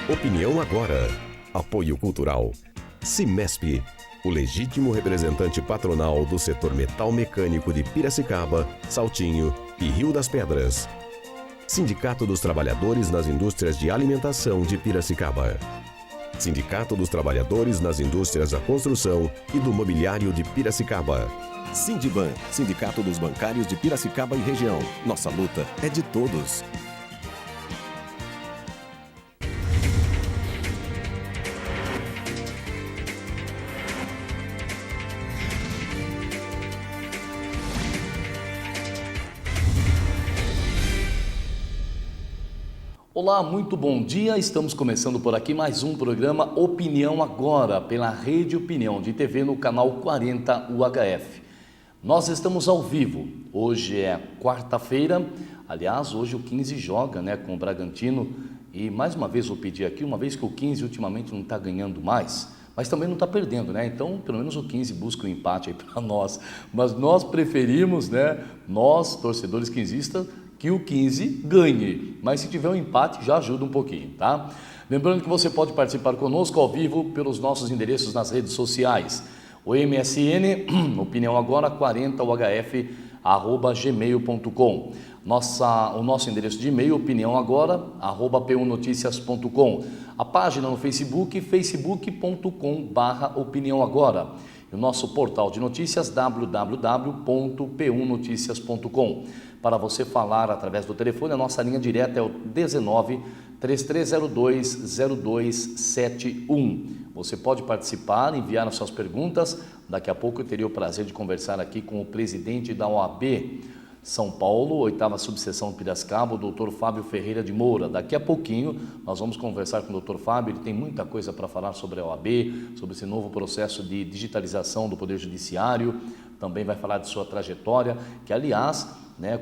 Opinião agora. Apoio Cultural. Cimesp, o legítimo representante patronal do setor metal mecânico de Piracicaba, Saltinho e Rio das Pedras. Sindicato dos Trabalhadores nas Indústrias de Alimentação de Piracicaba. Sindicato dos Trabalhadores nas Indústrias da Construção e do Mobiliário de Piracicaba. Sindiban, Sindicato dos Bancários de Piracicaba e Região. Nossa luta é de todos. Olá, muito bom dia. Estamos começando por aqui mais um programa Opinião Agora, pela Rede Opinião de TV no canal 40 UHF. Nós estamos ao vivo. Hoje é quarta-feira. Aliás, hoje o 15 joga, com o Bragantino. E mais uma vez vou pedir aqui, uma vez que o 15 ultimamente não está ganhando mais, mas também não está perdendo, Então, pelo menos o 15 busca um empate aí para nós. Mas nós preferimos, nós, torcedores quinzistas, que o 15 ganhe, mas se tiver um empate já ajuda um pouquinho, tá? Lembrando que você pode participar conosco ao vivo pelos nossos endereços nas redes sociais. O MSN, Opinião Agora 40UHF@gmail.com. O nosso endereço de e-mail, opiniãoagora@punoticias.com. A página no Facebook, facebook.com/opiniãoagora. E o nosso portal de notícias, www.punoticias.com. Para você falar através do telefone, a nossa linha direta é o 19 3302 0271. Você pode participar, enviar as suas perguntas. Daqui a pouco eu teria o prazer de conversar aqui com o presidente da OAB São Paulo, 8ª Subseção de Piracicaba, o Dr. Fábio Ferreira de Moura. Daqui a pouquinho nós vamos conversar com o Dr. Fábio, ele tem muita coisa para falar sobre a OAB, sobre esse novo processo de digitalização do Poder Judiciário, também vai falar de sua trajetória, que aliás,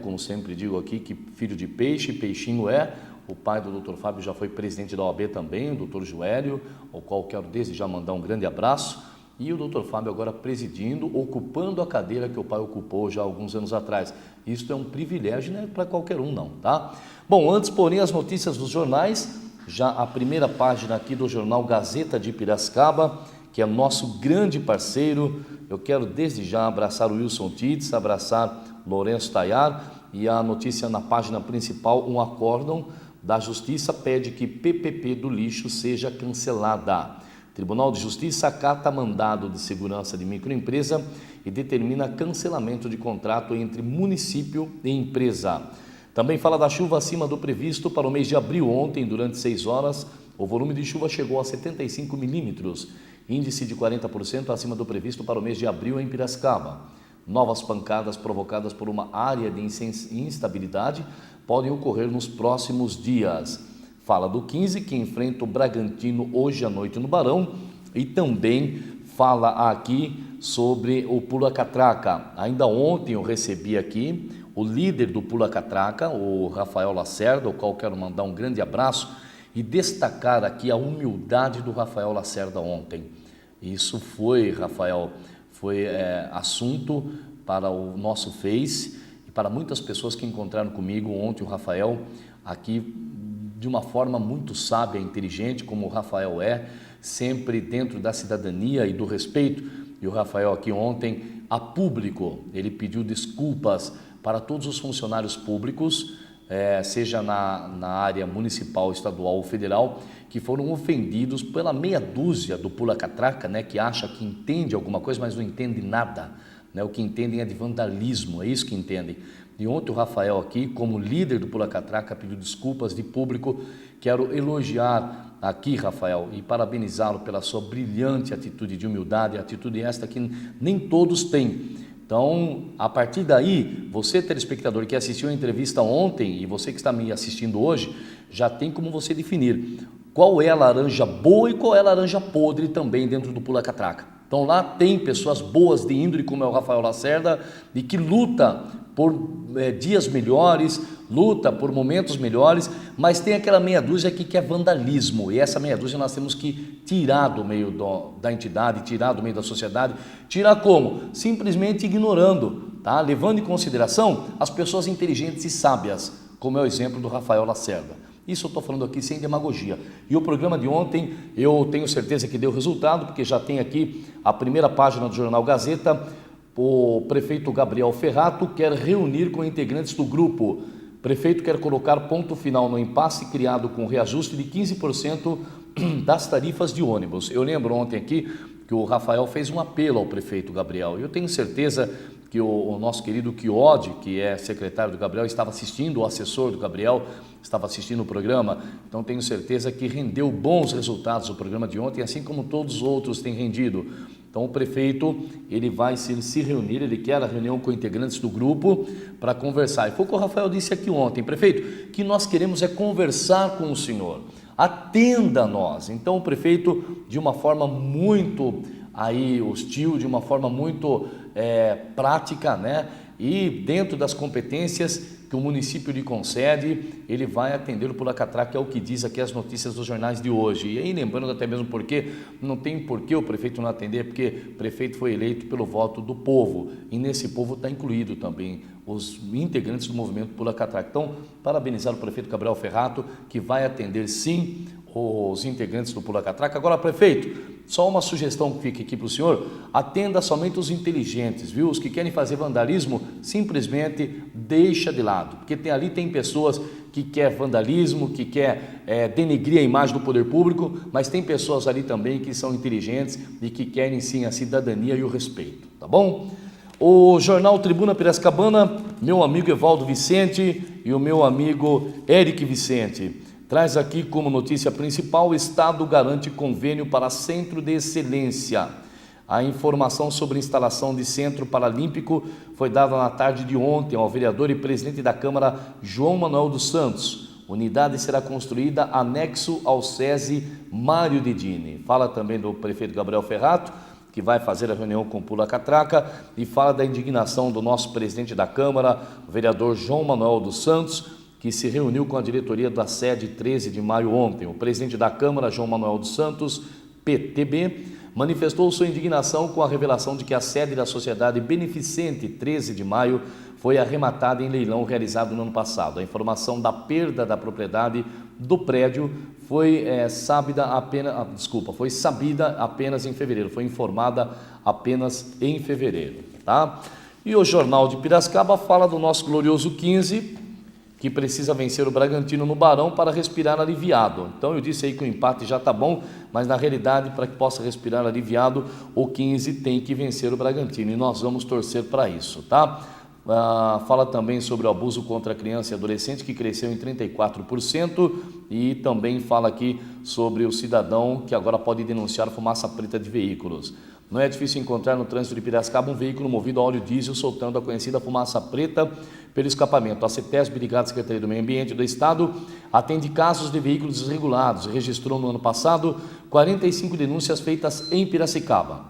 como sempre digo aqui, que filho de peixe, peixinho é. O pai do Dr. Fábio já foi presidente da OAB também, o Dr. Joélio, ao qual quero desde já mandar um grande abraço. E o Dr. Fábio agora presidindo, ocupando a cadeira que o pai ocupou já há alguns anos atrás. Isso é um privilégio, não é para qualquer um não, tá? Bom, antes, porém, as notícias dos jornais, já a primeira página aqui do jornal Gazeta de Piracicaba, que é nosso grande parceiro. Eu quero desde já abraçar o Wilson Tits, abraçar Lourenço Tayar, e a notícia na página principal, um acórdão da Justiça pede que PPP do lixo seja cancelada. Tribunal de Justiça acata mandado de segurança de microempresa e determina cancelamento de contrato entre município e empresa. Também fala da chuva acima do previsto para o mês de abril. Ontem, durante 6 horas, o volume de chuva chegou a 75 milímetros, índice de 40% acima do previsto para o mês de abril em Piracicaba. Novas pancadas provocadas por uma área de instabilidade podem ocorrer nos próximos dias. Fala do 15, que enfrenta o Bragantino hoje à noite no Barão, e também fala aqui sobre o Pula-Catraca. Ainda ontem eu recebi aqui o líder do Pula-Catraca, o Rafael Lacerda, ao qual quero mandar um grande abraço e destacar aqui a humildade do Rafael Lacerda ontem. Isso foi, Rafael, assunto para o nosso Face e para muitas pessoas que encontraram comigo ontem o Rafael aqui de uma forma muito sábia, inteligente, como o Rafael é, sempre dentro da cidadania e do respeito. E o Rafael aqui ontem, a público, ele pediu desculpas para todos os funcionários públicos, seja na área municipal, estadual ou federal, que foram ofendidos pela meia dúzia do Pula-Catraca, que acha que entende alguma coisa, mas não entende nada. O que entendem é de vandalismo, é isso que entendem. E ontem o Rafael aqui, como líder do Pula-Catraca, pediu desculpas de público. Quero elogiar aqui, Rafael, e parabenizá-lo pela sua brilhante atitude de humildade, atitude esta que nem todos têm. Então, a partir daí, você, telespectador que assistiu a entrevista ontem e você que está me assistindo hoje, já tem como você definir qual é a laranja boa e qual é a laranja podre também dentro do Pula-Catraca. Então lá tem pessoas boas de índole, como é o Rafael Lacerda, e que luta por dias melhores, luta por momentos melhores, mas tem aquela meia dúzia aqui que é vandalismo, e essa meia dúzia nós temos que tirar do meio da entidade, tirar do meio da sociedade. Tirar como? Simplesmente ignorando, tá? Levando em consideração as pessoas inteligentes e sábias, como é o exemplo do Rafael Lacerda. Isso eu estou falando aqui sem demagogia. E o programa de ontem, eu tenho certeza que deu resultado, porque já tem aqui a primeira página do Jornal Gazeta. O prefeito Gabriel Ferrato quer reunir com integrantes do grupo. O prefeito quer colocar ponto final no impasse criado com reajuste de 15% das tarifas de ônibus. Eu lembro ontem aqui que o Rafael fez um apelo ao prefeito Gabriel. Eu tenho certeza que o nosso querido Chiodi, que é secretário do Gabriel, estava assistindo, o assessor do Gabriel estava assistindo o programa, então tenho certeza que rendeu bons resultados o programa de ontem, assim como todos os outros têm rendido. Então o prefeito, ele vai se reunir, ele quer a reunião com integrantes do grupo para conversar. E foi o que o Rafael disse aqui ontem: prefeito, o que nós queremos é conversar com o senhor, atenda a nós. Então o prefeito, de uma forma muito hostil, de uma forma muito prática, né? E dentro das competências que o município lhe concede, ele vai atender o Pula-Catraca, que é o que diz aqui as notícias dos jornais de hoje. E aí, lembrando até mesmo porque não tem porquê o prefeito não atender, porque o prefeito foi eleito pelo voto do povo, e nesse povo está incluído também os integrantes do movimento Pula-Catraca. Então, parabenizar o prefeito Gabriel Ferrato, que vai atender sim os integrantes do Pula-Catraca. Agora, prefeito, só uma sugestão que fica aqui para o senhor: atenda somente os inteligentes, viu? Os que querem fazer vandalismo, simplesmente deixa de lado, porque ali tem pessoas que quer vandalismo, que quer denegrir a imagem do poder público, mas tem pessoas ali também que são inteligentes e que querem sim a cidadania e o respeito, tá bom? O jornal Tribuna Piracicabana, meu amigo Evaldo Vicente e o meu amigo Eric Vicente, traz aqui como notícia principal: o Estado garante convênio para Centro de Excelência. A informação sobre a instalação de Centro Paralímpico foi dada na tarde de ontem ao vereador e presidente da Câmara, João Manuel dos Santos. Unidade será construída anexo ao SESI Mário Dedini. Fala também do prefeito Gabriel Ferrato, que vai fazer a reunião com o Pula-Catraca, e fala da indignação do nosso presidente da Câmara, o vereador João Manuel dos Santos, que se reuniu com a diretoria da sede 13 de maio ontem. O presidente da Câmara, João Manuel dos Santos, PTB, manifestou sua indignação com a revelação de que a sede da Sociedade Beneficente 13 de maio foi arrematada em leilão realizado no ano passado. A informação da perda da propriedade do prédio foi sabida apenas em fevereiro, foi informada apenas em fevereiro, tá? E o Jornal de Piracicaba fala do nosso glorioso 15, que precisa vencer o Bragantino no Barão para respirar aliviado. Então eu disse aí que o empate já está bom, mas na realidade, para que possa respirar aliviado, o 15 tem que vencer o Bragantino, e nós vamos torcer para isso, tá? Fala também sobre o abuso contra criança e adolescente, que cresceu em 34%, e também fala aqui sobre o cidadão que agora pode denunciar fumaça preta de veículos. Não é difícil encontrar no trânsito de Piracicaba um veículo movido a óleo diesel soltando a conhecida fumaça preta pelo escapamento. A CETESB, ligada à Secretaria do Meio Ambiente do Estado, atende casos de veículos desregulados e registrou no ano passado 45 denúncias feitas em Piracicaba.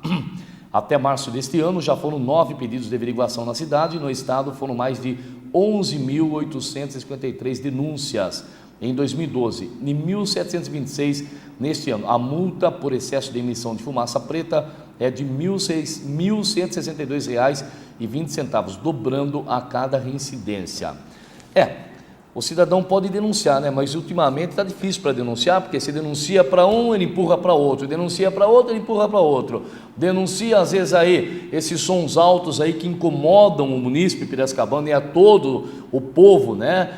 Até março deste ano já foram 9 pedidos de averiguação na cidade, e no estado foram mais de 11.853 denúncias em 2012 e 1.726 neste ano. A multa por excesso de emissão de fumaça preta é de R$ 1.162,20, dobrando a cada reincidência. O cidadão pode denunciar, né? Mas ultimamente está difícil para denunciar, porque se denuncia para um, ele empurra para outro, denuncia para outro, ele empurra para outro, denuncia às vezes aí esses sons altos aí que incomodam o munícipe piracicabano e a todo o povo, né?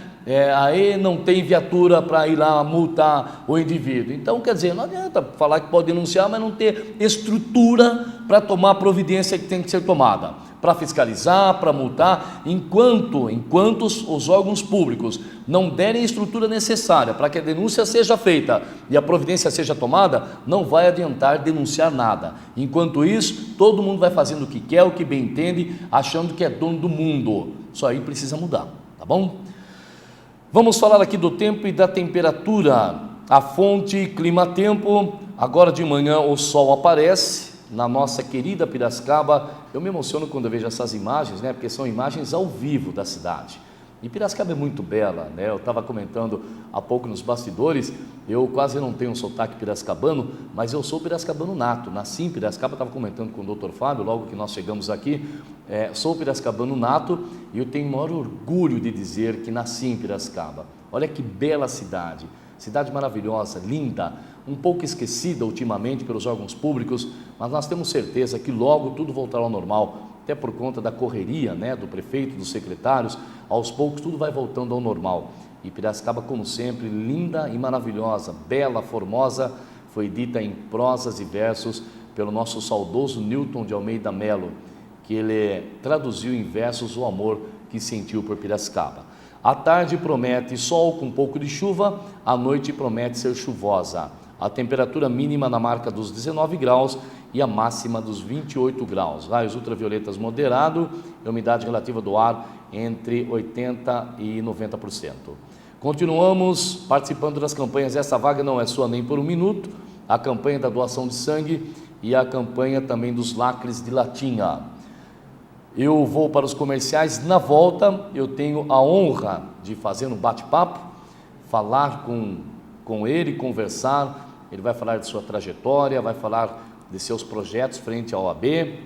Aí não tem viatura para ir lá multar o indivíduo. Então, quer dizer, não adianta falar que pode denunciar, mas não ter estrutura para tomar a providência que tem que ser tomada, para fiscalizar, para multar, enquanto os órgãos públicos não derem a estrutura necessária para que a denúncia seja feita e a providência seja tomada, não vai adiantar denunciar nada. Enquanto isso, todo mundo vai fazendo o que quer, o que bem entende, achando que é dono do mundo. Isso aí precisa mudar, tá bom? Vamos falar aqui do tempo e da temperatura. A fonte Clima-Tempo. Agora de manhã o sol aparece na nossa querida Piracicaba. Eu me emociono quando eu vejo essas imagens, né? Porque são imagens ao vivo da cidade. E Piracicaba é muito bela, né? Eu estava comentando há pouco nos bastidores, eu quase não tenho um sotaque piracicabano, mas eu sou piracicabano nato, nasci em Piracicaba, estava comentando com o Dr. Fábio, logo que nós chegamos aqui, sou piracicabano nato e eu tenho o maior orgulho de dizer que nasci em Piracicaba. Olha que bela cidade, cidade maravilhosa, linda, um pouco esquecida ultimamente pelos órgãos públicos, mas nós temos certeza que logo tudo voltará ao normal, até por conta da correria, né, do prefeito, dos secretários, aos poucos tudo vai voltando ao normal. E Piracicaba, como sempre, linda e maravilhosa, bela, formosa, foi dita em prosas e versos pelo nosso saudoso Newton de Almeida Melo, que ele traduziu em versos o amor que sentiu por Piracicaba. A tarde promete sol com um pouco de chuva, a noite promete ser chuvosa. A temperatura mínima na marca dos 19 graus e a máxima dos 28 graus. Raios ultravioletas moderado e umidade relativa do ar entre 80% e 90%. Continuamos participando das campanhas. Essa vaga não é sua nem por um minuto. A campanha da doação de sangue e a campanha também dos lacres de latinha. Eu vou para os comerciais. Na volta, eu tenho a honra de fazer um bate-papo, falar com ele, conversar. Ele vai falar de sua trajetória, vai falar de seus projetos frente à OAB,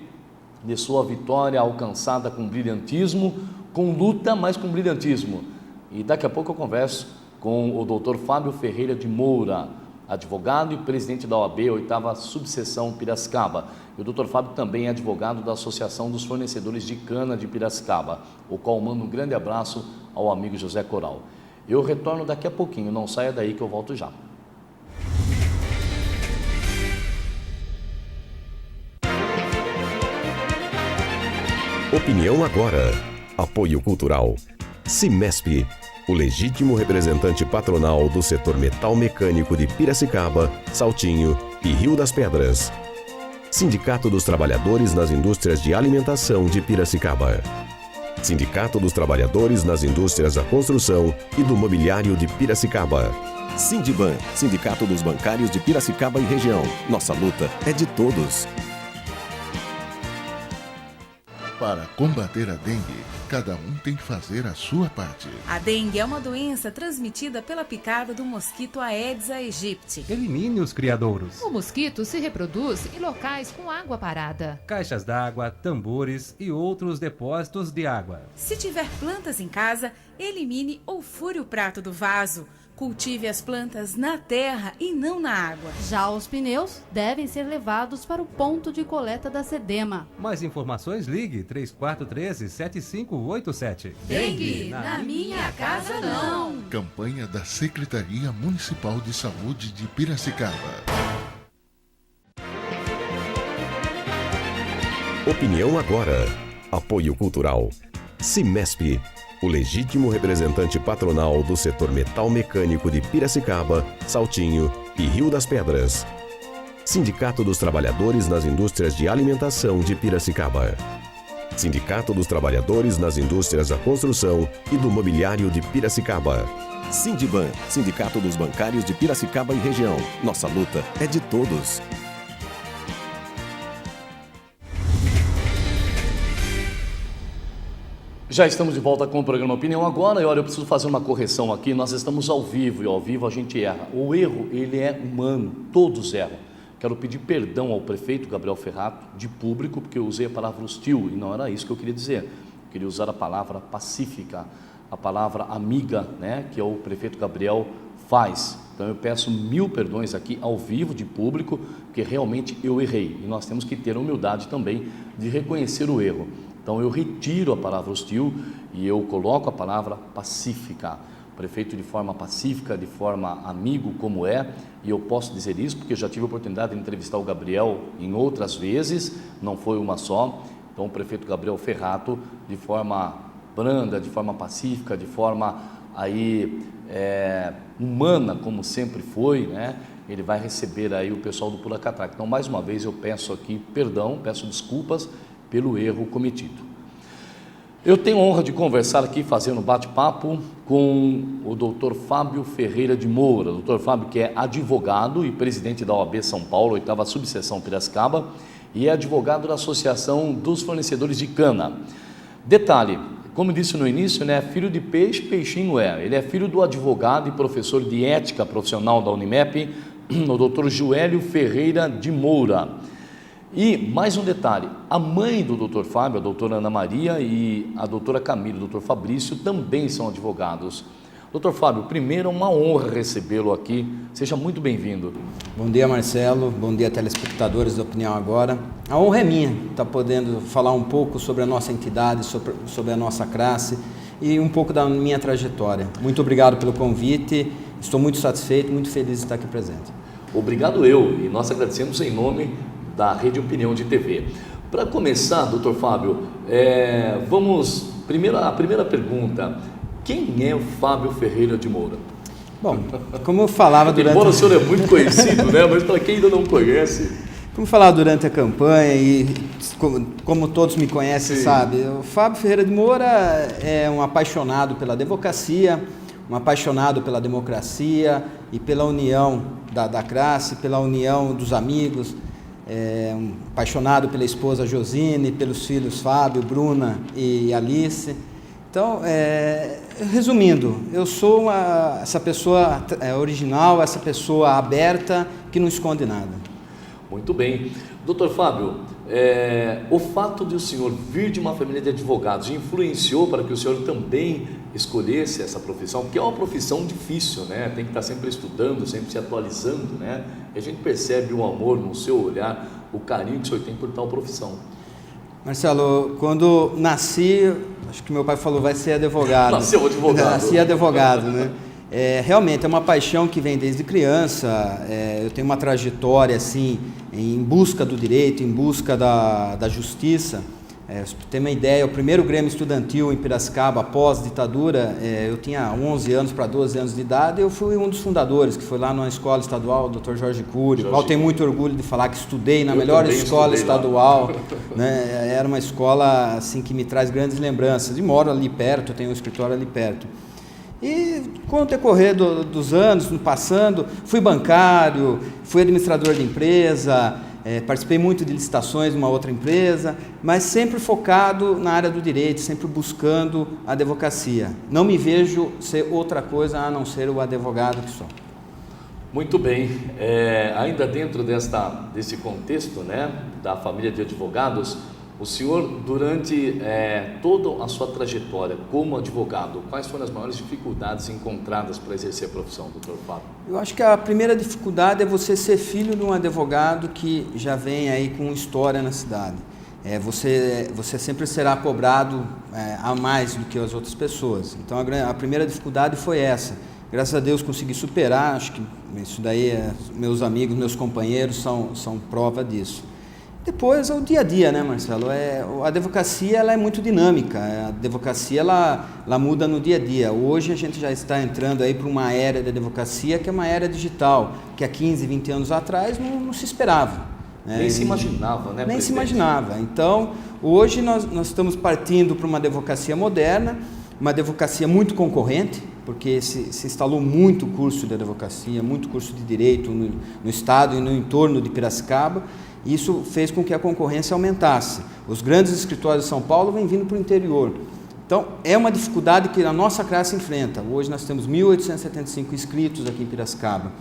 de sua vitória alcançada com brilhantismo, com luta, mas com brilhantismo. E daqui a pouco eu converso com o Dr. Fábio Ferreira de Moura, advogado e presidente da OAB, 8ª Subseção Piracicaba. E o Dr. Fábio também é advogado da Associação dos Fornecedores de Cana de Piracicaba, o qual manda um grande abraço ao amigo José Coral. Eu retorno daqui a pouquinho, não saia daí que eu volto já. Opinião agora. Apoio cultural. Cimesp, o legítimo representante patronal do setor metal mecânico de Piracicaba, Saltinho e Rio das Pedras. Sindicato dos Trabalhadores nas Indústrias de Alimentação de Piracicaba. Sindicato dos Trabalhadores nas Indústrias da Construção e do Mobiliário de Piracicaba. Sindiban, Sindicato dos Bancários de Piracicaba e região. Nossa luta é de todos. Para combater a dengue, cada um tem que fazer a sua parte. A dengue é uma doença transmitida pela picada do mosquito Aedes aegypti. Elimine os criadouros. O mosquito se reproduz em locais com água parada. Caixas d'água, tambores e outros depósitos de água. Se tiver plantas em casa, elimine ou fure o prato do vaso. Cultive as plantas na terra e não na água. Já os pneus devem ser levados para o ponto de coleta da SEDEMA. Mais informações, ligue 3413-7587. Dengue, na minha casa não. Campanha da Secretaria Municipal de Saúde de Piracicaba. Opinião agora. Apoio cultural. Cimesp, o legítimo representante patronal do setor metal mecânico de Piracicaba, Saltinho e Rio das Pedras. Sindicato dos Trabalhadores nas Indústrias de Alimentação de Piracicaba. Sindicato dos Trabalhadores nas Indústrias da Construção e do Mobiliário de Piracicaba. Sindiban, Sindicato dos Bancários de Piracicaba e região. Nossa luta é de todos. Já estamos de volta com o programa Opinião Agora. E olha, eu preciso fazer uma correção aqui. Nós estamos ao vivo e ao vivo a gente erra. O erro, ele é humano, todos erram. Quero pedir perdão ao prefeito Gabriel Ferrato, de público, porque eu usei a palavra hostil e não era isso que eu queria dizer. Eu queria usar a palavra pacífica, a palavra amiga, né, que o prefeito Gabriel faz. Então eu peço 1000 perdões aqui ao vivo, de público, porque realmente eu errei. E nós temos que ter a humildade também de reconhecer o erro. Então eu retiro a palavra hostil e eu coloco a palavra pacífica. O prefeito de forma pacífica, de forma amigo como é, e eu posso dizer isso porque já tive a oportunidade de entrevistar o Gabriel em outras vezes, não foi uma só. Então o prefeito Gabriel Ferrato, de forma branda, de forma pacífica, de forma aí humana, como sempre foi, né? Ele vai receber aí o pessoal do Puracatraca. Então mais uma vez eu peço aqui perdão, peço desculpas pelo erro cometido. Eu tenho a honra de conversar aqui, fazendo um bate-papo com o Dr. Fábio Ferreira de Moura. Dr. Fábio, que é advogado e presidente da OAB São Paulo, 8ª Subseção Piracicaba, e é advogado da Associação dos Fornecedores de Cana. Detalhe, como disse no início, né, filho de peixe, peixinho é. Ele é filho do advogado e professor de ética profissional da Unimep, o doutor Joélio Ferreira de Moura. E mais um detalhe, a mãe do doutor Fábio, a doutora Ana Maria, e a doutora Camila, o doutor Fabrício, também são advogados. Doutor Fábio, primeiro é uma honra recebê-lo aqui, seja muito bem-vindo. Bom dia, Marcelo, bom dia, telespectadores da Opinião Agora. A honra é minha estar podendo falar um pouco sobre a nossa entidade, sobre a nossa classe e um pouco da minha trajetória. Muito obrigado pelo convite, estou muito satisfeito, muito feliz de estar aqui presente. Obrigado eu, e nós agradecemos em nome da Rede Opinião de TV. Para começar, doutor Fábio, a primeira pergunta, quem é o Fábio Ferreira de Moura? Bom, como eu falava durante... Embora o senhor é muito conhecido, né? Mas para quem ainda não conhece... Como eu falava durante a campanha e como todos me conhecem, sabe, o Fábio Ferreira de Moura é um apaixonado pela advocacia, um apaixonado pela democracia e pela união da classe, pela união dos amigos, um apaixonado pela esposa Josine, pelos filhos Fábio, Bruna e Alice. Então, resumindo, eu sou essa pessoa original, essa pessoa aberta que não esconde nada. Muito bem. Doutor Fábio, o fato de o senhor vir de uma família de advogados influenciou para que o senhor também escolhesse essa profissão? Porque é uma profissão difícil, né? Tem que estar sempre estudando, sempre se atualizando, né? E a gente percebe o amor no seu olhar, o carinho que o senhor tem por tal profissão. Marcelo, quando nasci, acho que meu pai falou, vai ser advogado. Nasceu advogado. Nasci advogado, né? Realmente é uma paixão que vem desde criança. Eu tenho uma trajetória assim, em busca do direito, em busca da justiça. Para ter uma ideia, o primeiro Grêmio Estudantil em Piracicaba, após ditadura, eu tinha 11 anos para 12 anos de idade, eu fui um dos fundadores, que foi lá na escola estadual, o Dr. Jorge Cury, qual tenho muito orgulho de falar que estudei na melhor escola estadual, né? Era uma escola assim, que me traz grandes lembranças, e moro ali perto, eu tenho um escritório ali perto. E com o decorrer dos anos, passando, fui bancário, fui administrador de empresa, participei muito de licitações numa outra empresa, mas sempre focado na área do direito, sempre buscando a advocacia. Não me vejo ser outra coisa a não ser o advogado que sou. Muito bem. Ainda dentro desse contexto, né, da família de advogados, o senhor, durante toda a sua trajetória como advogado, quais foram as maiores dificuldades encontradas para exercer a profissão, doutor Fábio? Eu acho que a primeira dificuldade é você ser filho de um advogado que já vem aí com história na cidade. Você sempre será cobrado a mais do que as outras pessoas. Então a primeira dificuldade foi essa. Graças a Deus consegui superar, acho que isso daí, meus amigos, meus companheiros são prova disso. Depois, o dia a dia, né, Marcelo? A advocacia ela é muito dinâmica, a advocacia ela muda no dia a dia. Hoje a gente já está entrando aí para uma era de advocacia que é uma era digital, que há 15, 20 anos atrás não se esperava. Nem se imaginava, né, Nem presidente? se imaginava. Então, hoje nós estamos partindo para uma advocacia moderna, uma advocacia muito concorrente, porque se instalou muito curso de advocacia, muito curso de direito no estado e no entorno de Piracicaba. Isso fez com que a concorrência aumentasse. Os grandes escritórios de São Paulo vêm vindo para o interior. Então, é uma dificuldade que a nossa classe enfrenta. Hoje nós temos 1.875 inscritos aqui em Piracicaba,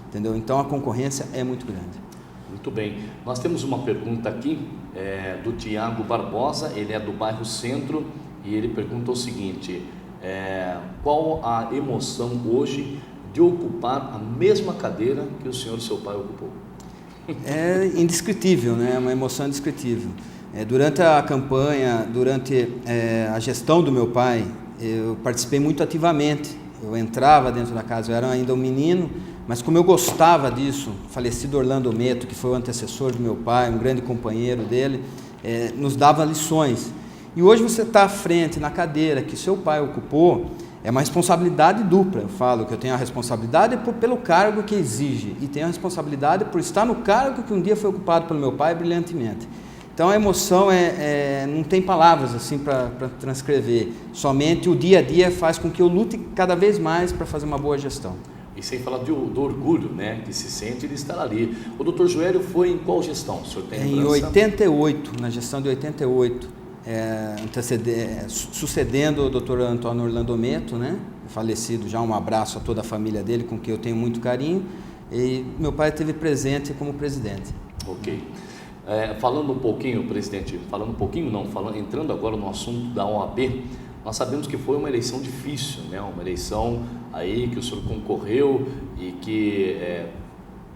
entendeu? Então, a concorrência é muito grande. Muito bem. Nós temos uma pergunta aqui do Tiago Barbosa, ele é do bairro Centro, e ele pergunta o seguinte, qual a emoção hoje de ocupar a mesma cadeira que o senhor e seu pai ocupou? É indescritível, né? É uma emoção indescritível. Durante a campanha, durante a gestão do meu pai, eu participei muito ativamente. Eu entrava dentro da casa, eu era ainda um menino, mas como eu gostava disso, o falecido Orlando Meto, que foi o antecessor do meu pai, um grande companheiro dele, nos dava lições. E hoje você está à frente, na cadeira que seu pai ocupou, é uma responsabilidade dupla. Eu falo que eu tenho a responsabilidade pelo cargo que exige e tenho a responsabilidade por estar no cargo que um dia foi ocupado pelo meu pai brilhantemente. Então a emoção não tem palavras assim para transcrever, somente o dia a dia faz com que eu lute cada vez mais para fazer uma boa gestão. E sem falar do orgulho, né, que se sente de estar ali. O doutor Joélio foi em qual gestão? O senhor tem em 88, na gestão de 88. sucedendo o Dr. Antônio Orlando Meto, né? Falecido já, um abraço a toda a família dele, com quem eu tenho muito carinho, e meu pai esteve presente como presidente. Ok. Falando um pouquinho, presidente, entrando agora no assunto da OAB, nós sabemos que foi uma eleição difícil, né? Uma eleição aí que o senhor concorreu e que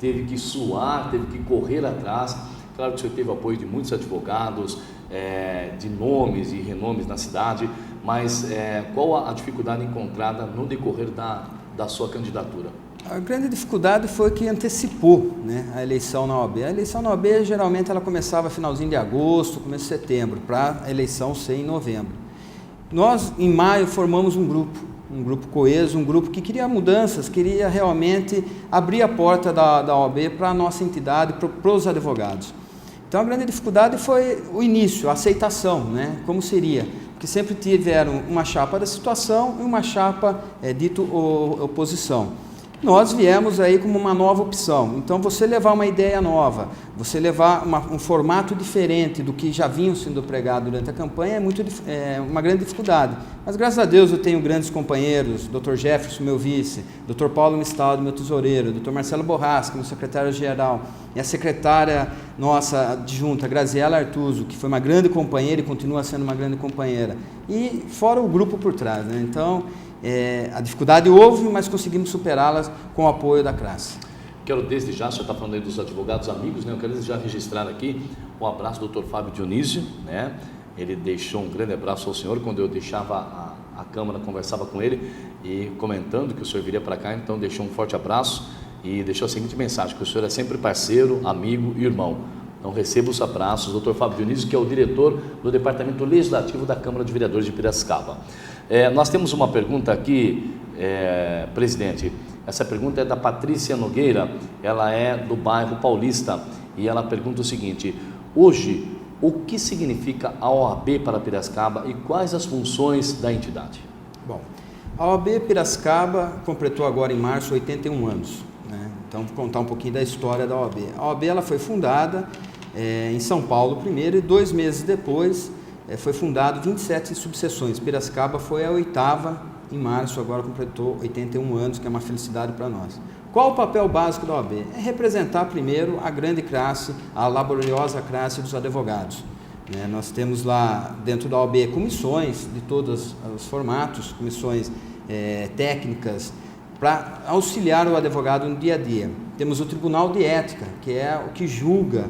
teve que suar, teve que correr atrás. Claro que o senhor teve apoio de muitos advogados, de nomes e renomes na cidade, mas qual a dificuldade encontrada no decorrer da sua candidatura? A grande dificuldade foi que antecipou, né, a eleição na OAB. A eleição na OAB, geralmente, ela começava finalzinho de agosto, começo de setembro, para a eleição ser em novembro. Nós, em maio, formamos um grupo coeso, um grupo que queria mudanças, queria realmente abrir a porta da OAB para a nossa entidade, para os advogados. Então, a grande dificuldade foi o início, a aceitação, né? Como seria? Porque sempre tiveram uma chapa da situação e uma chapa, dito oposição. Nós viemos aí como uma nova opção. Então, você levar uma ideia nova, você levar um formato diferente do que já vinham sendo pregado durante a campanha é uma grande dificuldade. Mas, graças a Deus, eu tenho grandes companheiros, Dr. Jefferson, meu vice, Dr. Paulo Mistaldo, meu tesoureiro, Dr. Marcelo Borrasca, meu secretário-geral, e a secretária nossa adjunta, Graziela Artuso, que foi uma grande companheira e continua sendo uma grande companheira. E fora o grupo por trás, né? Então, a dificuldade houve, mas conseguimos superá-las com o apoio da classe. Quero desde já, o senhor está falando aí dos advogados amigos, né? Eu quero desde já registrar aqui um abraço do Dr. Fábio Dionísio, né? Ele deixou um grande abraço ao senhor quando eu deixava a Câmara, conversava com ele e comentando que o senhor viria para cá, então deixou um forte abraço e deixou a seguinte mensagem, que o senhor é sempre parceiro, amigo e irmão. Então receba os abraços do Dr. Fábio Dionísio, que é o diretor do Departamento Legislativo da Câmara de Vereadores de Piracicaba. Nós temos uma pergunta aqui, presidente. Essa pergunta é da Patrícia Nogueira, ela é do bairro Paulista e ela pergunta o seguinte: hoje, o que significa a OAB para Piracicaba e quais as funções da entidade? Bom, a OAB Piracicaba completou agora em março 81 anos, né? Então, vou contar um pouquinho da história da OAB. A OAB ela foi fundada em São Paulo primeiro e 2 meses depois foi fundado 27 subseções. Piracicaba foi a 8ª em março, agora completou 81 anos, que é uma felicidade para nós. Qual o papel básico da OAB? É representar primeiro a grande classe, a laboriosa classe dos advogados. Nós temos lá dentro da OAB comissões de todos os formatos, comissões técnicas, para auxiliar o advogado no dia a dia. Temos o Tribunal de Ética, que é o que julga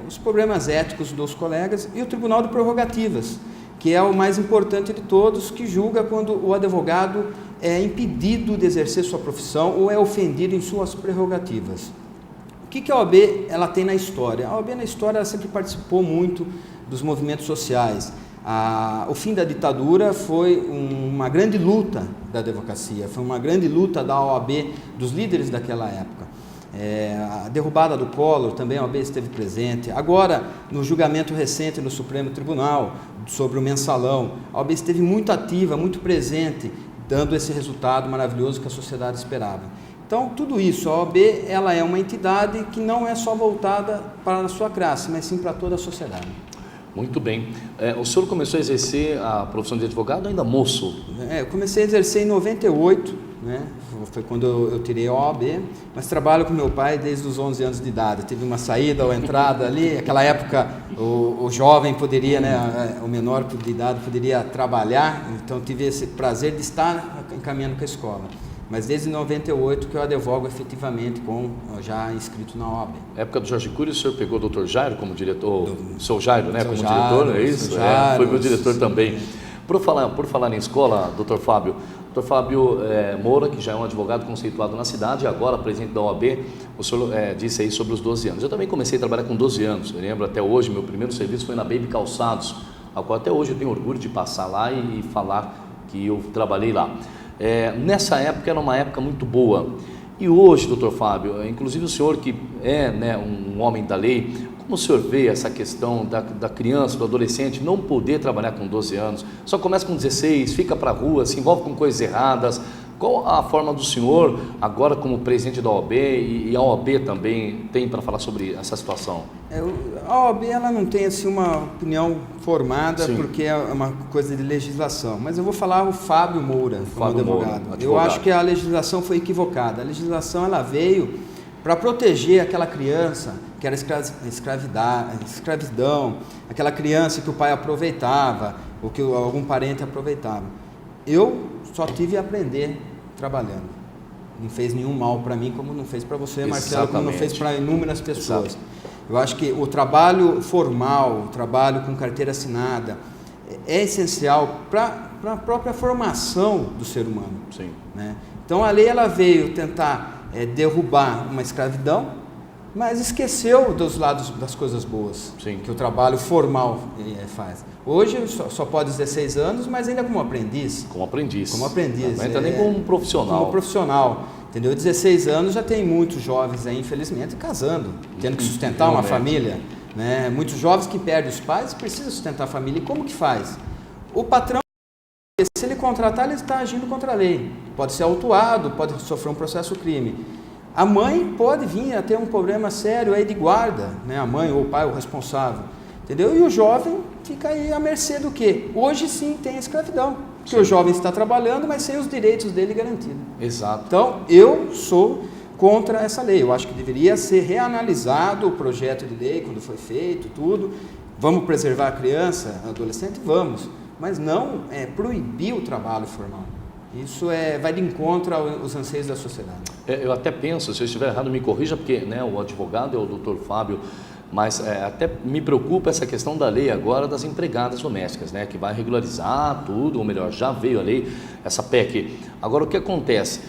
os problemas éticos dos colegas, e o Tribunal de Prerrogativas, que é o mais importante de todos, que julga quando o advogado é impedido de exercer sua profissão ou é ofendido em suas prerrogativas. O que a OAB ela tem na história? A OAB na história ela sempre participou muito dos movimentos sociais. O fim da ditadura foi uma grande luta da advocacia, foi uma grande luta da OAB, dos líderes daquela época. A derrubada do Collor, também a OAB esteve presente. Agora, no julgamento recente no Supremo Tribunal, sobre o mensalão, a OAB esteve muito ativa, muito presente, dando esse resultado maravilhoso que a sociedade esperava. Então, tudo isso, a OAB ela é uma entidade que não é só voltada para a sua classe, mas sim para toda a sociedade. Muito bem. O senhor começou a exercer a profissão de advogado ainda moço? Eu comecei a exercer em 98, né? Foi quando eu tirei a OAB, mas trabalho com meu pai desde os 11 anos de idade. Tive uma saída ou entrada ali, naquela época o jovem poderia, né, o menor de idade poderia trabalhar, então tive esse prazer de estar encaminhando com a escola. Mas desde 98 que eu advogo efetivamente, já inscrito na OAB. Na época do Jorge Cury, o senhor pegou o Dr. Jairo como diretor, o seu Jairo, né, como Jairo, diretor, é isso? Jairo, foi meu diretor também. Por falar em escola, Dr. Fábio Moura, que já é um advogado conceituado na cidade e agora presidente da OAB, o senhor disse aí sobre os 12 anos. Eu também comecei a trabalhar com 12 anos, eu lembro até hoje, meu primeiro serviço foi na Baby Calçados, ao qual até hoje eu tenho orgulho de passar lá e falar que eu trabalhei lá. Nessa época era uma época muito boa. E hoje, doutor Fábio, inclusive o senhor que é, né, um homem da lei, como o senhor vê essa questão da criança, do adolescente não poder trabalhar com 12 anos, só começa com 16, fica para a rua, se envolve com coisas erradas, Qual a forma do senhor, agora como presidente da OAB, e a OAB também tem para falar sobre essa situação? A OAB ela não tem assim, uma opinião formada, Sim. porque é uma coisa de legislação. Mas eu vou falar o Fábio Moura, como advogado. Moura, Eu acho que a legislação foi equivocada. A legislação ela veio para proteger aquela criança que era escravidão, aquela criança que o pai aproveitava, ou que algum parente aproveitava. Eu só tive a aprender trabalhando. Não fez nenhum mal para mim, como não fez para você, Marcelo, como não fez para inúmeras pessoas. Exato. Eu acho que o trabalho formal, o trabalho com carteira assinada, é essencial para a própria formação do ser humano. Sim. Né? Então a lei ela veio tentar derrubar uma escravidão, mas esqueceu dos lados das coisas boas. Sim. Que o trabalho formal faz. Hoje só pode 16 anos, mas ainda como aprendiz. Como aprendiz. Como aprendiz. Não entra nem como profissional. Como profissional. Entendeu? 16 anos já tem muitos jovens aí, infelizmente, casando, tendo que sustentar uma família. Né? Muitos jovens que perdem os pais precisam sustentar a família. E como que faz? O patrão, se ele contratar, ele está agindo contra a lei. Pode ser autuado, pode sofrer um processo crime. A mãe pode vir a ter um problema sério aí de guarda, né? A mãe ou o pai, o responsável. Entendeu? E o jovem fica aí à mercê do quê? Hoje sim tem a escravidão. Porque o jovem está trabalhando, mas sem os direitos dele garantidos. Exato. Então, eu sou contra essa lei. Eu acho que deveria ser reanalisado o projeto de lei, quando foi feito, tudo. Vamos preservar a criança, a adolescente? Vamos. Mas não proibir o trabalho formal. Isso vai de encontro aos anseios da sociedade. Eu até penso, se eu estiver errado, me corrija, porque né, o advogado é o doutor Fábio, mas até me preocupa essa questão da lei agora das empregadas domésticas, né, que vai regularizar tudo, ou melhor, já veio a lei, essa PEC. Agora, o que acontece?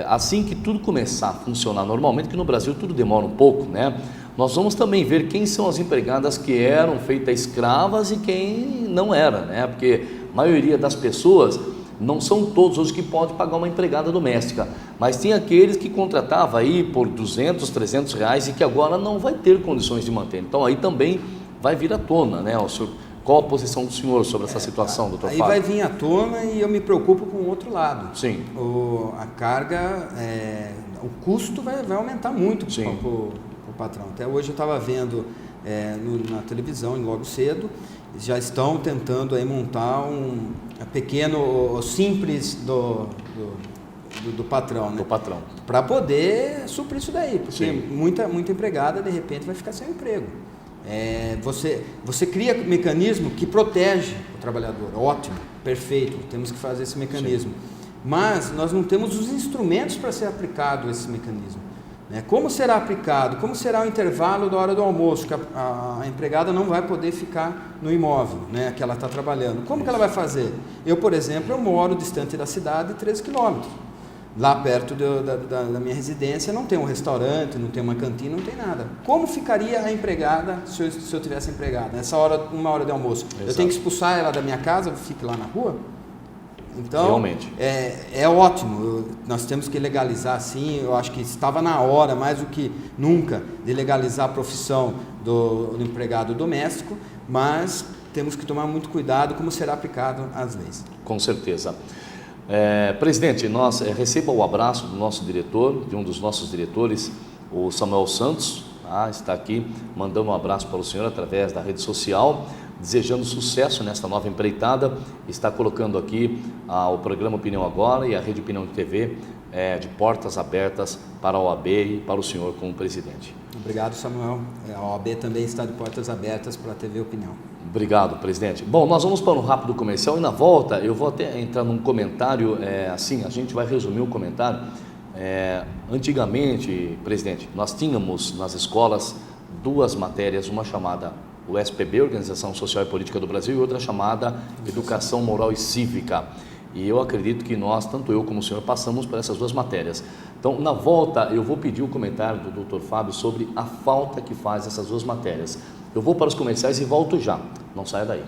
Assim que tudo começar a funcionar normalmente, que no Brasil tudo demora um pouco, né? Nós vamos também ver quem são as empregadas que eram feitas escravas e quem não era, né? Porque a maioria das pessoas, não são todos hoje que podem pagar uma empregada doméstica, mas tem aqueles que contratavam aí por 200, 300 reais e que agora não vai ter condições de manter. Então aí também vai vir à tona, né? Qual a posição do senhor sobre essa situação, doutor Fábio? Aí vai vir à tona e eu me preocupo com o outro lado. Sim. A carga, o custo vai aumentar muito para o patrão. Até hoje eu estava vendo na televisão, logo cedo, já estão tentando aí montar um pequeno simples do patrão, né? Do patrão. Para poder suprir isso daí, porque muita empregada de repente vai ficar sem emprego. Você cria um mecanismo que protege o trabalhador, ótimo, perfeito, temos que fazer esse mecanismo. Sim. Mas nós não temos os instrumentos para ser aplicado esse mecanismo. Como será aplicado? Como será o intervalo da hora do almoço? Que a empregada não vai poder ficar no imóvel, né, que ela está trabalhando. Como que ela vai fazer? Eu, por exemplo, eu moro distante da cidade 13 quilômetros. Lá perto da minha residência não tem um restaurante, não tem uma cantina, não tem nada. Como ficaria a empregada se eu tivesse empregada? Nessa hora, uma hora de almoço. Exato. Eu tenho que expulsar ela da minha casa, fique lá na rua? Então, realmente. É ótimo, nós temos que legalizar sim, eu acho que estava na hora, mais do que nunca, de legalizar a profissão do empregado doméstico, mas temos que tomar muito cuidado como será aplicado as leis. Com certeza. Presidente, nós receba o abraço do nosso diretor, de um dos nossos diretores, o Samuel Santos, está aqui mandando um abraço para o senhor através da rede social, desejando sucesso nesta nova empreitada. Está colocando aqui o programa Opinião Agora e a Rede Opinião de TV de portas abertas para a OAB e para o senhor como presidente. Obrigado, Samuel. A OAB também está de portas abertas para a TV Opinião. Obrigado, presidente. Bom, nós vamos para um rápido comercial e na volta eu vou até entrar num comentário, assim, a gente vai resumir o comentário. Antigamente, presidente, nós tínhamos nas escolas duas matérias, uma chamada o SPB, Organização Social e Política do Brasil, e outra chamada Educação Moral e Cívica. E eu acredito que nós, tanto eu como o senhor, passamos por essas duas matérias. Então, na volta, eu vou pedir o comentário do Dr. Fábio sobre a falta que faz essas duas matérias. Eu vou para os comerciais e volto já. Não saia daí.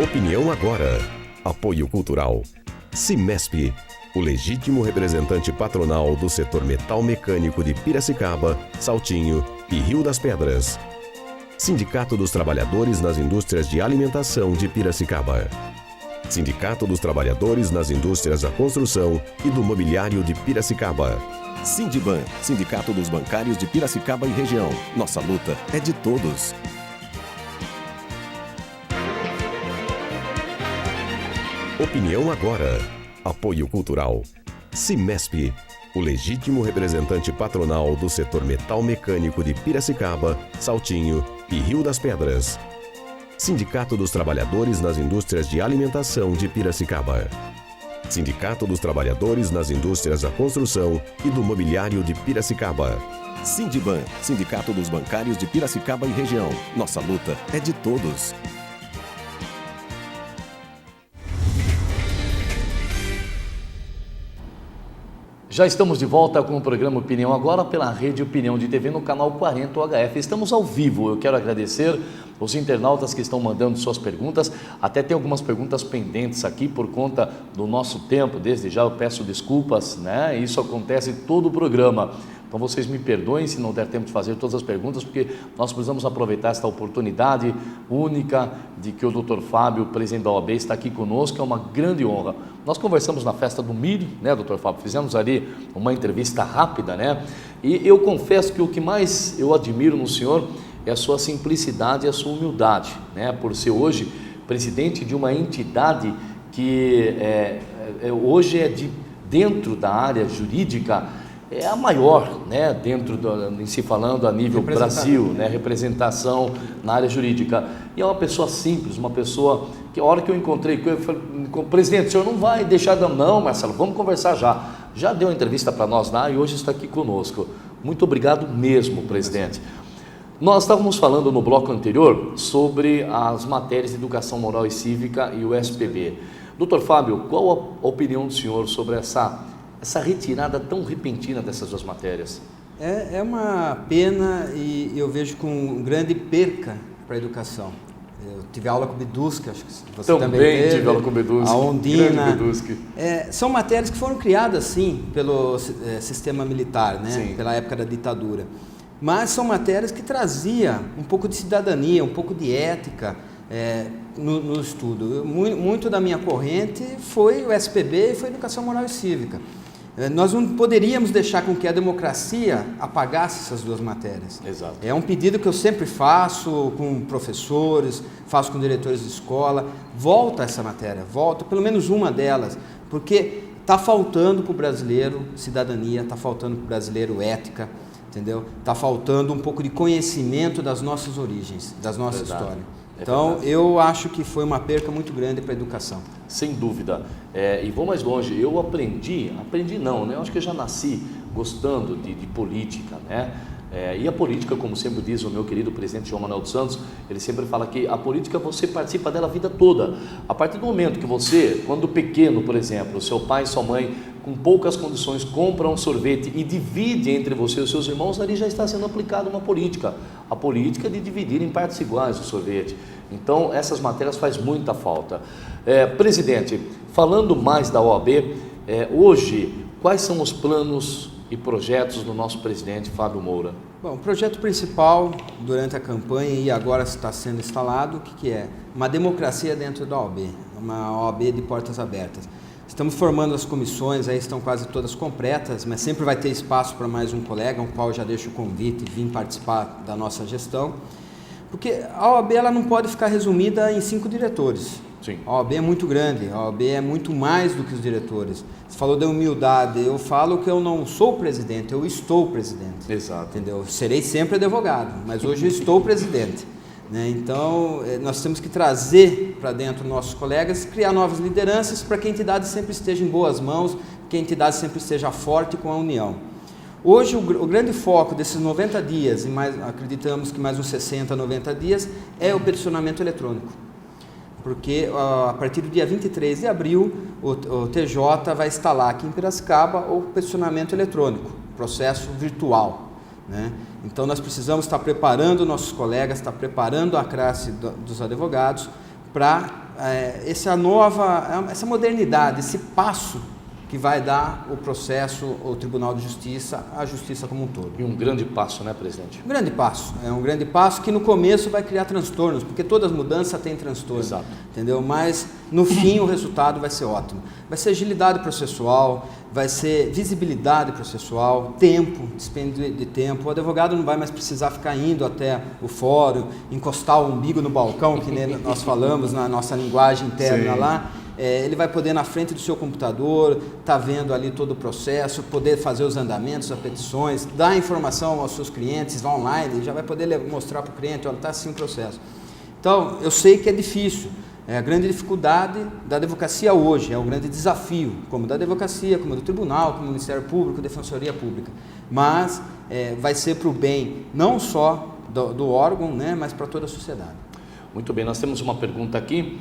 Opinião Agora. Apoio Cultural. Cimesp, o legítimo representante patronal do setor metal mecânico de Piracicaba, Saltinho e Rio das Pedras. Sindicato dos Trabalhadores nas Indústrias de Alimentação de Piracicaba. Sindicato dos Trabalhadores nas Indústrias da Construção e do Mobiliário de Piracicaba. Sindiban, Sindicato dos Bancários de Piracicaba e Região. Nossa luta é de todos. Opinião agora. Apoio cultural. Cimesp, o legítimo representante patronal do setor metal mecânico de Piracicaba, Saltinho e Rio das Pedras. Sindicato dos Trabalhadores nas Indústrias de Alimentação de Piracicaba. Sindicato dos Trabalhadores nas Indústrias da Construção e do Mobiliário de Piracicaba. Sindiban, Sindicato dos Bancários de Piracicaba e Região. Nossa luta é de todos. Já estamos de volta com o programa Opinião Agora pela Rede Opinião de TV no canal 40 UHF. Estamos ao vivo. Eu quero agradecer os internautas que estão mandando suas perguntas. Até tem algumas perguntas pendentes aqui por conta do nosso tempo. Desde já eu peço desculpas, né? Isso acontece em todo o programa. Então vocês me perdoem se não der tempo de fazer todas as perguntas, porque nós precisamos aproveitar esta oportunidade única de que o Dr. Fábio, presidente da OAB, está aqui conosco. É uma grande honra. Nós conversamos na festa do milho, né, Dr. Fábio? Fizemos ali uma entrevista rápida, né? E eu confesso que o que mais eu admiro no senhor é a sua simplicidade e a sua humildade, né? Por ser hoje presidente de uma entidade que hoje é dentro da área jurídica, é a maior, né, em se falando a nível Brasil, né, representação na área jurídica. E é uma pessoa simples, uma pessoa que a hora que eu encontrei com ele, eu falei, presidente, o senhor não vai deixar de... Não, Marcelo, vamos conversar já. Já deu uma entrevista para nós lá e hoje está aqui conosco. Muito obrigado mesmo, presidente. Nós estávamos falando no bloco anterior sobre as matérias de educação moral e cívica e o SPB. Doutor Fábio, qual a opinião do senhor sobre essa retirada tão repentina dessas duas matérias? É uma pena e eu vejo com grande perca para a educação. Eu tive aula com o Biduschi, acho que você também teve. Tive aula com o Biduschi. A Ondina. Biduschi. São matérias que foram criadas, sim, pelo sistema militar, né? Sim. Pela época da ditadura. Mas são matérias que traziam um pouco de cidadania, um pouco de ética no estudo. Muito da minha corrente foi o SPB e foi Educação Moral e Cívica. Nós não poderíamos deixar com que a democracia apagasse essas duas matérias. Exato. É um pedido que eu sempre faço com professores, faço com diretores de escola. Volta essa matéria, volta pelo menos uma delas, porque está faltando para o brasileiro cidadania, está faltando para o brasileiro ética, entendeu? Está faltando um pouco de conhecimento das nossas origens, das nossas histórias. Então, eu acho que foi uma perca muito grande para a educação. Sem dúvida. E vou mais longe, eu aprendi não, né? Eu acho que eu já nasci gostando de política, né? E a política, como sempre diz o meu querido presidente João Manuel dos Santos, ele sempre fala que a política você participa dela a vida toda. A partir do momento que você, quando pequeno, por exemplo, seu pai e sua mãe, com poucas condições, compram um sorvete e divide entre você e os seus irmãos, ali já está sendo aplicada uma política. A política de dividir em partes iguais o sorvete. Então, essas matérias faz muita falta. Presidente, falando mais da OAB, hoje, quais são os planos e projetos do nosso presidente Fábio Moura? Bom, o projeto principal durante a campanha e agora está sendo instalado, o que é? Uma democracia dentro da OAB, uma OAB de portas abertas. Estamos formando as comissões, aí estão quase todas completas, mas sempre vai ter espaço para mais um colega, ao qual já deixo o convite e vim participar da nossa gestão, porque a OAB ela não pode ficar resumida em 5 diretores. Sim. A OAB é muito grande, a OAB é muito mais do que os diretores. Você falou da humildade, eu falo que eu não sou presidente, eu estou presidente. Exato. Entendeu? Serei sempre advogado, mas hoje eu estou presidente. Né? Então, nós temos que trazer para dentro nossos colegas, criar novas lideranças para que a entidade sempre esteja em boas mãos, que a entidade sempre esteja forte com a união. Hoje, o grande foco desses 90 dias, e mais, acreditamos que mais uns 60, 90 dias, é o peticionamento eletrônico. Porque a partir do dia 23 de abril, o TJ vai instalar aqui em Piracicaba o peticionamento eletrônico, processo virtual. Né? Então, nós precisamos estar preparando nossos colegas, estar preparando a classe dos advogados para essa modernidade, esse passo que vai dar o processo, o Tribunal de Justiça, a justiça como um todo. E um grande passo, né, presidente? Um grande passo, é um grande passo que no começo vai criar transtornos, porque todas as mudanças têm transtornos, Exato. entendeu? Mas no fim o resultado vai ser ótimo. Vai ser agilidade processual, vai ser visibilidade processual, tempo, dispêndio de tempo. O advogado não vai mais precisar ficar indo até o fórum, encostar o umbigo no balcão, que nem nós falamos na nossa linguagem interna lá. Ele vai poder, na frente do seu computador, estar vendo ali todo o processo, poder fazer os andamentos, as petições, dar informação aos seus clientes, vai online, já vai poder mostrar para o cliente, olha, está assim o processo. Então, eu sei que é difícil, é a grande dificuldade da advocacia hoje, é um grande desafio, como da advocacia, como do tribunal, como do Ministério Público, Defensoria Pública, mas vai ser para o bem, não só do órgão, né, mas para toda a sociedade. Muito bem, nós temos uma pergunta aqui,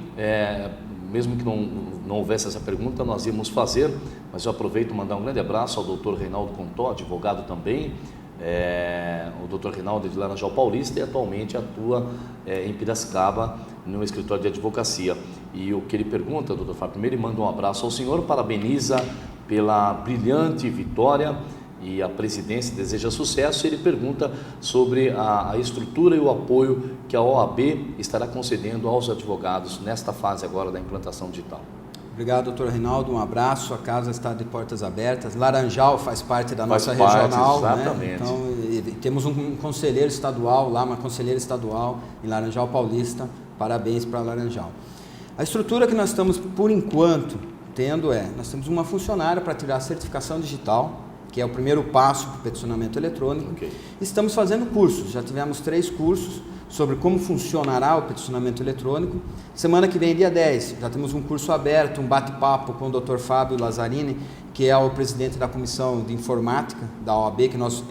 mesmo que não houvesse essa pergunta, nós íamos fazer, mas eu aproveito para mandar um grande abraço ao Dr. Reinaldo Contó, advogado também. O Dr. Reinaldo é de Laranjal Paulista e atualmente atua em Piracicaba, no escritório de advocacia. E o que ele pergunta, Dr. Fábio, primeiro ele manda um abraço ao senhor, parabeniza pela brilhante vitória e a presidência deseja sucesso. Ele pergunta sobre a estrutura e o apoio que a OAB estará concedendo aos advogados nesta fase agora da implantação digital. Obrigado, doutor Reinaldo, um abraço, a casa está de portas abertas. Laranjal faz parte da nossa regional, exatamente. Né? Então, temos um conselheiro estadual lá, uma conselheira estadual em Laranjal Paulista, parabéns para Laranjal. A estrutura que nós estamos, por enquanto, tendo nós temos uma funcionária para tirar a certificação digital, que é o primeiro passo para o peticionamento eletrônico. Okay. Estamos fazendo cursos, já tivemos 3 cursos sobre como funcionará o peticionamento eletrônico. Semana que vem, dia 10, já temos um curso aberto, um bate-papo com o Dr. Fábio Lazzarini, que é o presidente da Comissão de Informática da OAB, que nós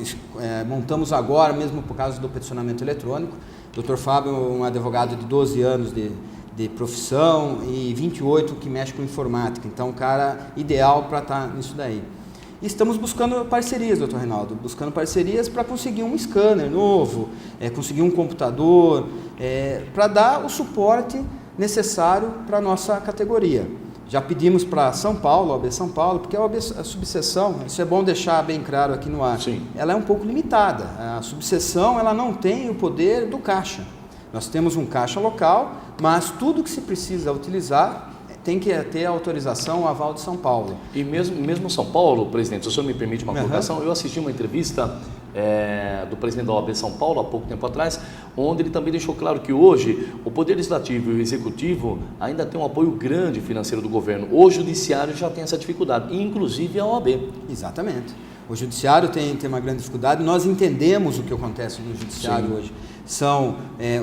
montamos agora, mesmo por causa do peticionamento eletrônico. O Dr. Fábio é um advogado de 12 anos de profissão e 28 que mexe com informática, então um cara ideal para estar nisso daí. E estamos buscando parcerias, doutor Reinaldo, buscando parcerias para conseguir um scanner novo, conseguir um computador, para dar o suporte necessário para a nossa categoria. Já pedimos para São Paulo, a OAB São Paulo, porque a subseção, isso é bom deixar bem claro aqui no ar, Sim. Ela é um pouco limitada. A subseção ela não tem o poder do caixa. Nós temos um caixa local, mas tudo que se precisa utilizar tem que ter a autorização, o aval de São Paulo. E mesmo São Paulo, presidente, se o senhor me permite uma colocação, eu assisti uma entrevista do presidente da OAB São Paulo, há pouco tempo atrás, onde ele também deixou claro que hoje o Poder Legislativo e o Executivo ainda tem um apoio grande financeiro do governo. O Judiciário já tem essa dificuldade, inclusive a OAB. Exatamente. O Judiciário tem uma grande dificuldade, nós entendemos o que acontece no Judiciário hoje.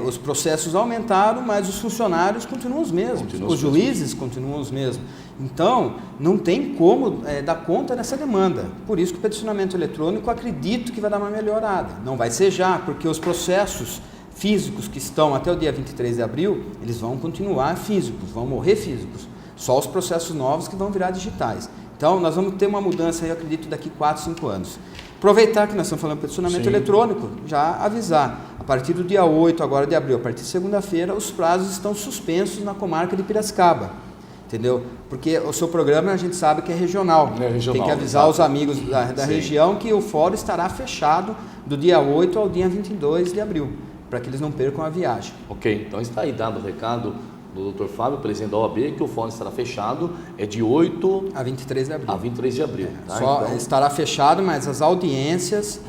Os processos aumentaram, mas os funcionários continuam os mesmos, os juízes continuam os mesmos. Então, não tem como dar conta dessa demanda. Por isso que o peticionamento eletrônico, acredito que vai dar uma melhorada. Não vai ser já, porque os processos físicos que estão até o dia 23 de abril, eles vão continuar físicos, vão morrer físicos. Só os processos novos que vão virar digitais. Então, nós vamos ter uma mudança, eu acredito, daqui 4, 5 anos. Aproveitar que nós estamos falando de peticionamento eletrônico, já avisar. A partir do dia 8 agora de abril, a partir de segunda-feira, os prazos estão suspensos na comarca de Piracicaba. Entendeu? Porque o seu programa a gente sabe que é regional. Tem que avisar os amigos da região que o fórum estará fechado do dia 8 ao dia 22 de abril, para que eles não percam a viagem. Ok, então está aí dado o recado do Dr. Fábio, presidente da OAB, que o fórum estará fechado, de 8 a 23 de abril. A 23 de abril. Tá? Então estará fechado, mas as audiências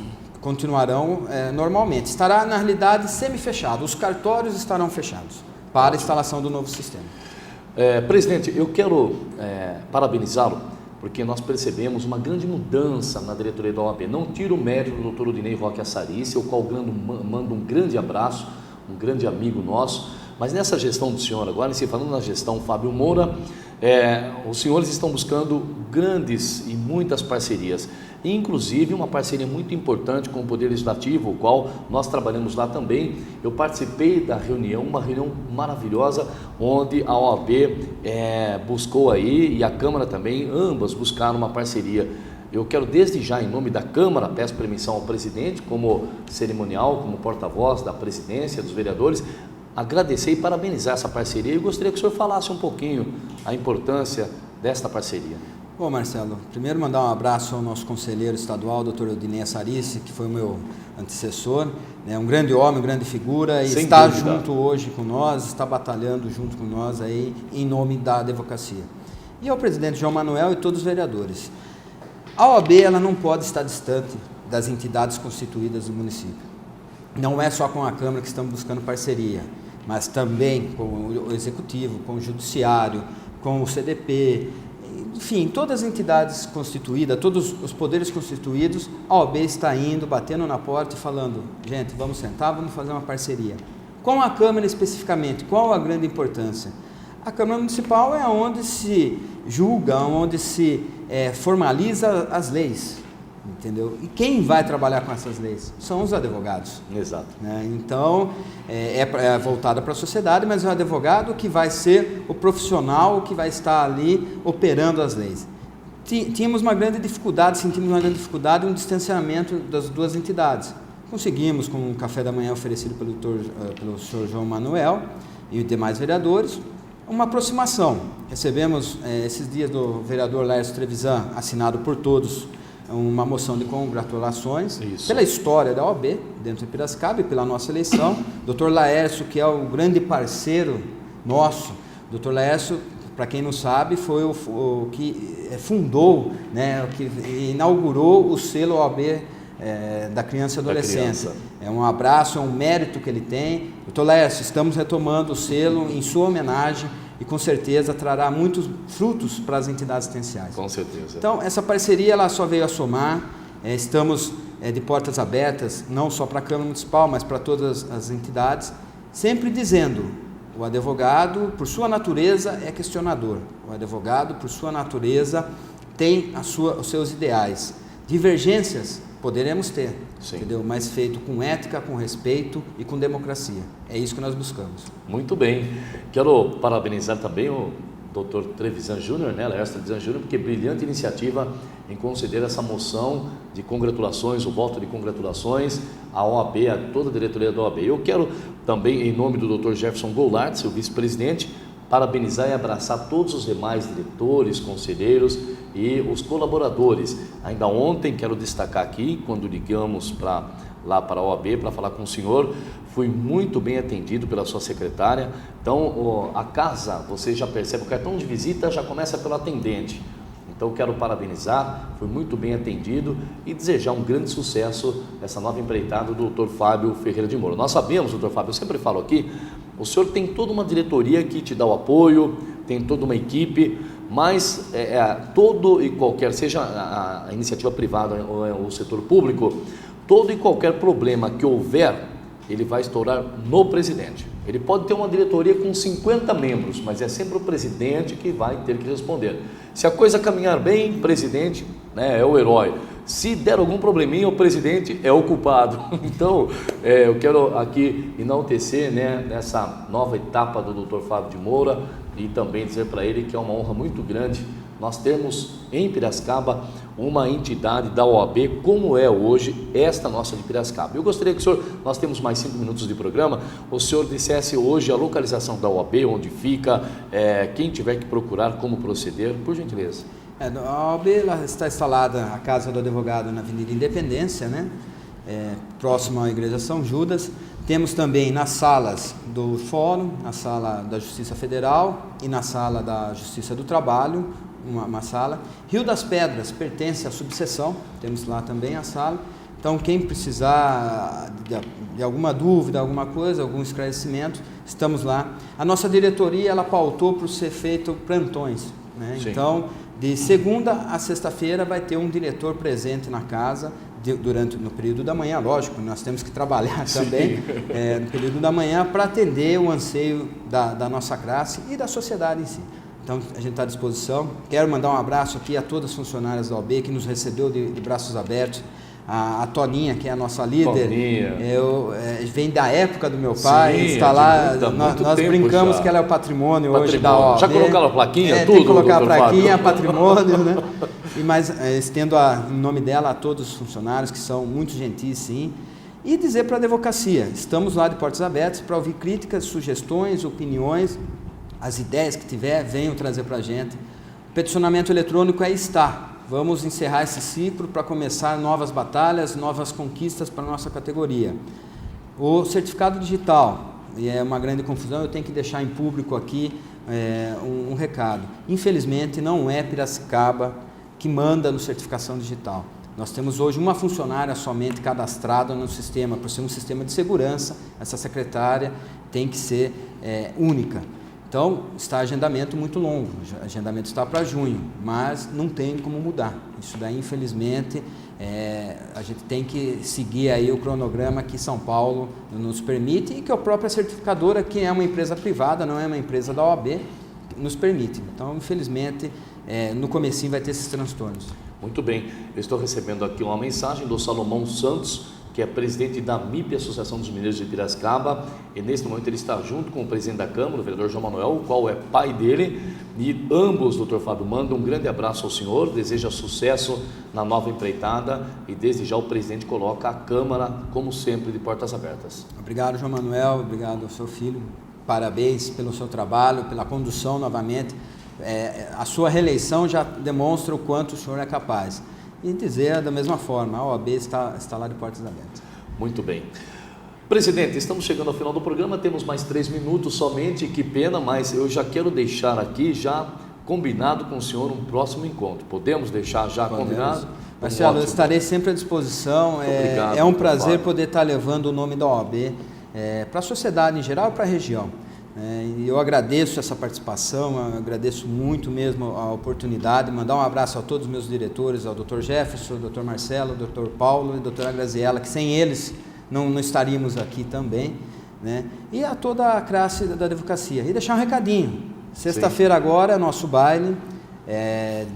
continuarão normalmente. Estará, na realidade, semi-fechado. Os cartórios estarão fechados para a instalação do novo sistema. Presidente, eu quero parabenizá-lo, porque nós percebemos uma grande mudança na diretoria da OAB. Não tiro o mérito do Dr. Udinei Roque Assarice, ao qual mando um grande abraço, um grande amigo nosso. Mas nessa gestão do senhor agora, se falando na gestão Fábio Moura, os senhores estão buscando grandes e muitas parcerias, inclusive uma parceria muito importante com o Poder Legislativo, o qual nós trabalhamos lá também. Eu participei da reunião, uma reunião maravilhosa, onde a OAB buscou aí, e a Câmara também, ambas buscaram uma parceria. Eu quero desde já, em nome da Câmara, peço permissão ao presidente, como cerimonial, como porta-voz da presidência, dos vereadores, agradecer e parabenizar essa parceria. Eu gostaria que o senhor falasse um pouquinho a importância desta parceria. Bom, Marcelo, primeiro mandar um abraço ao nosso conselheiro estadual, Dr. Odinei Assarice, que foi o meu antecessor, né? Um grande homem, grande figura, e Sem está dúvida. junto hoje com nós, está batalhando junto com nós aí em nome da advocacia. E ao presidente João Manuel e todos os vereadores. A OAB ela não pode estar distante das entidades constituídas do município. Não é só com a Câmara que estamos buscando parceria, mas também com o Executivo, com o Judiciário, com o CDP, enfim, todas as entidades constituídas, todos os poderes constituídos, a OAB está indo, batendo na porta e falando, gente, vamos sentar, vamos fazer uma parceria. Com a Câmara especificamente, qual a grande importância? A Câmara Municipal é onde se julga, onde se formaliza as leis, entendeu? E quem vai trabalhar com essas leis? São os advogados. Exato. Né? Então, é voltada para a sociedade, mas é o advogado que vai ser o profissional que vai estar ali operando as leis. Sentimos uma grande dificuldade no distanciamento das duas entidades. Conseguimos, com o café da manhã oferecido pelo senhor João Manuel e os demais vereadores, uma aproximação. Recebemos esses dias do vereador Laércio Trevisan, assinado por todos, uma moção de congratulações pela história da OAB dentro de Piracicaba e pela nossa eleição. Dr. Laércio, que é o grande parceiro nosso, Dr. Laércio, para quem não sabe, foi o que fundou, né, o que inaugurou o selo OAB da criança e adolescente. É um abraço, é um mérito que ele tem. Dr. Laércio, estamos retomando o selo em sua homenagem e com certeza trará muitos frutos para as entidades assistenciais. Com certeza. Então, essa parceria ela só veio a somar, estamos de portas abertas, não só para a Câmara Municipal, mas para todas as entidades, sempre dizendo, o advogado, por sua natureza, é questionador, o advogado, por sua natureza, tem os seus ideais. Divergências poderemos ter, entendeu? Mas feito com ética, com respeito e com democracia. É isso que nós buscamos. Muito bem. Quero parabenizar também o Dr. Trevisan Júnior, né, Laércio Trevisan Júnior, porque brilhante iniciativa em conceder essa moção de congratulações, o voto de congratulações à OAB, a toda a diretoria da OAB. Eu quero também, em nome do Dr. Jefferson Goulart, seu vice-presidente, parabenizar e abraçar todos os demais diretores, conselheiros e os colaboradores. Ainda ontem, quero destacar aqui, quando ligamos lá para a OAB para falar com o senhor, fui muito bem atendido pela sua secretária. Então, a casa, você já percebe, o cartão de visita já começa pelo atendente. Então, quero parabenizar, foi muito bem atendido e desejar um grande sucesso nessa nova empreitada do Dr. Fábio Ferreira de Moura. Nós sabemos, Dr. Fábio, eu sempre falo aqui, o senhor tem toda uma diretoria que te dá o apoio, tem toda uma equipe, mas todo e qualquer, seja a iniciativa privada ou o setor público, todo e qualquer problema que houver, ele vai estourar no presidente. Ele pode ter uma diretoria com 50 membros, mas é sempre o presidente que vai ter que responder. Se a coisa caminhar bem, o presidente, né, é o herói. Se der algum probleminha, o presidente é o culpado. Então, eu quero aqui enaltecer, né, nessa nova etapa do Dr. Fábio de Moura e também dizer para ele que é uma honra muito grande nós temos em Piracicaba uma entidade da OAB como é hoje esta nossa de Piracicaba. Eu gostaria que o senhor, nós temos mais 5 minutos de programa, o senhor dissesse hoje a localização da OAB, onde fica, quem tiver que procurar, como proceder, por gentileza. A OAB está instalada, a Casa do Advogado, na Avenida Independência, né? Próximo à Igreja São Judas. Temos também nas salas do Fórum, na sala da Justiça Federal e na sala da Justiça do Trabalho, uma sala. Rio das Pedras pertence à subseção, temos lá também a sala. Então, quem precisar de alguma dúvida, alguma coisa, algum esclarecimento, estamos lá. A nossa diretoria, ela pautou para ser feito plantões, né? Então, de segunda a sexta-feira vai ter um diretor presente na casa, no período da manhã, lógico, nós temos que trabalhar também no período da manhã para atender o anseio da nossa classe e da sociedade em si. Então, a gente está à disposição. Quero mandar um abraço aqui a todas as funcionárias da OAB que nos recebeu de braços abertos. A Toninha, que é a nossa líder, vem da época do meu pai, está lá, nós brincamos já. Que ela é o patrimônio hoje da OAB. Já colocaram a plaquinha? Tudo, tem que colocar a plaquinha, patrimônio, né? Mas estendo em nome dela a todos os funcionários, que são muito gentis, sim. E dizer para a advocacia, estamos lá de portas abertas para ouvir críticas, sugestões, opiniões, as ideias que tiver, venham trazer para a gente. peticionamento eletrônico está. Vamos encerrar esse ciclo para começar novas batalhas, novas conquistas para a nossa categoria. O certificado digital, e é uma grande confusão, eu tenho que deixar em público aqui um recado. Infelizmente, não é Piracicaba que manda no certificação digital. Nós temos hoje uma funcionária somente cadastrada no sistema, por ser um sistema de segurança, essa secretária tem que ser única. Então, está agendamento muito longo, o agendamento está para junho, mas não tem como mudar. Isso daí, infelizmente, a gente tem que seguir aí o cronograma que São Paulo nos permite e que a própria certificadora, que é uma empresa privada, não é uma empresa da OAB, nos permite. Então, infelizmente, no comecinho vai ter esses transtornos. Muito bem, eu estou recebendo aqui uma mensagem do Salomão Santos, que é presidente da MIP, Associação dos Mineiros de Piracicaba, e neste momento ele está junto com o presidente da Câmara, o vereador João Manuel, o qual é pai dele, e ambos, doutor Fábio, mandam um grande abraço ao senhor, deseja sucesso na nova empreitada e desde já o presidente coloca a Câmara, como sempre, de portas abertas. Obrigado, João Manuel, obrigado ao seu filho, parabéns pelo seu trabalho, pela condução novamente, a sua reeleição já demonstra o quanto o senhor é capaz. E dizer da mesma forma, a OAB está lá de portas abertas. Muito bem. Presidente, estamos chegando ao final do programa, temos mais 3 minutos somente, que pena, mas eu já quero deixar aqui, já combinado com o senhor, um próximo encontro. Podemos deixar já combinado? Marcelo, eu estarei sempre à disposição, obrigado, é um prazer poder estar levando o nome da OAB para a sociedade em geral e para a região. E eu agradeço essa participação, eu agradeço muito mesmo a oportunidade, mandar um abraço a todos os meus diretores, ao Dr. Jefferson, ao Dr. Marcelo, ao Dr. Paulo e à doutora Graziela, que sem eles não estaríamos aqui também, né? E a toda a classe da advocacia. E deixar um recadinho, sexta-feira agora, nosso baile,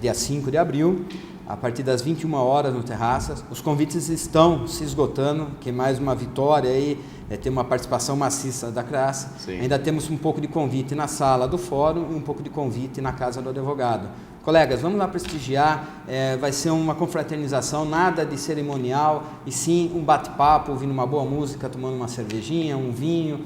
dia 5 de abril, a partir das 21 horas no Terraças, os convites estão se esgotando, que mais uma vitória aí, ter uma participação maciça da classe. Sim. Ainda temos um pouco de convite na sala do fórum e um pouco de convite na casa do advogado. Colegas, vamos lá prestigiar, vai ser uma confraternização, nada de cerimonial, e sim um bate-papo, ouvindo uma boa música, tomando uma cervejinha, um vinho,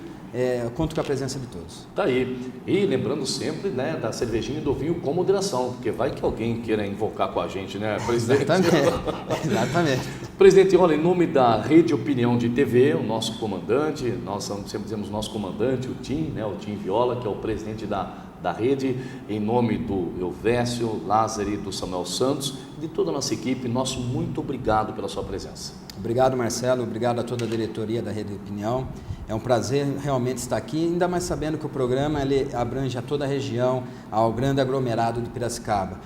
conto com a presença de todos. Tá aí. E lembrando sempre, né, da cervejinha e do vinho com moderação, porque vai que alguém queira invocar com a gente, né, presidente? Exatamente. Presidente, olha, em nome da Rede Opinião de TV, o nosso comandante, nós sempre dizemos nosso comandante, o Tim, né, o Tim Viola, que é o presidente da rede, em nome do Elvésio, Lázaro e do Samuel Santos, de toda a nossa equipe, nosso muito obrigado pela sua presença. Obrigado, Marcelo, obrigado a toda a diretoria da Rede Opinião. É um prazer realmente estar aqui, ainda mais sabendo que o programa ele abrange a toda a região, ao grande aglomerado de Piracicaba.